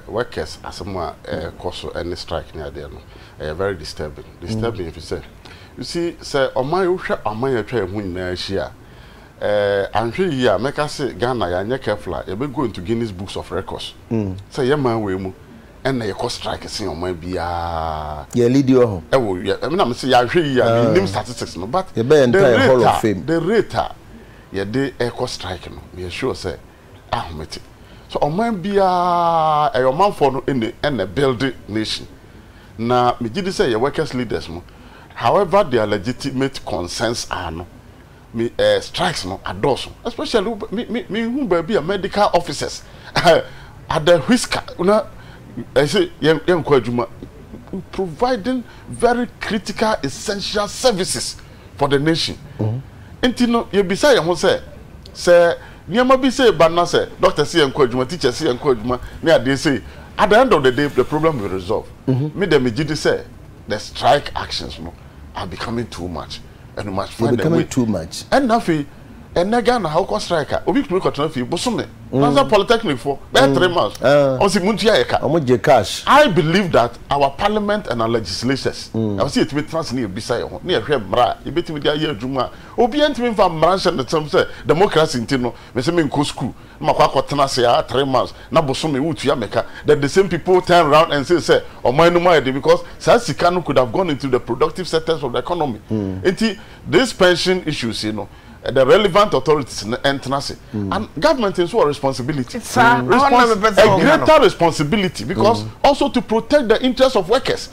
workers as a cause any strike near there no very disturbing if you see say omai uhwe omai atwa hu nyina hia anhwe yi a meka say Ghana ya nya careful e be go into Guinness Books of Records say ye man we mu and ye cause strike sin omai bia ye lead you ho e wo me na me say ya hwe yi a nim statistics no but the entire hall of fame the rate ye dey cause strike no we sure say ahomete. So oman bia e oman for no in the build nation. Na me gidi say your workers leaders mo. However their legitimate concerns are no. Me strikes no adoso. Especially me who be medical officers. At the risk una I say yen adwuma providing very critical essential services for the nation. Enti no ye bisa ye ho say Niama be say banna say doctor say encouragement teacher say encouragement me they say at the end of the day the problem will resolve. Me dem gidi say the strike actions no are becoming too much and we must find a way too much. And nafi and Ghana how ko striker obi kumi ko tena fi bosome na polytechnic for 3 months on si muntia yeka omo cash. I believe that our parliament and our legislators I see it with trans na ebisa ye ho na ye hwe mra e betimi dia ye adwuma obi antimi mfa mra nche ne tem say democracy ntino me say me nko school ma kwa tena say 3 months na bosome wutu ya meka that the same people turn around and say oman no more because sika no could have gone into the productive sectors of the economy. This pension issues the relevant authorities and government is what responsibility. It's a greater responsibility because also to protect the interests of workers.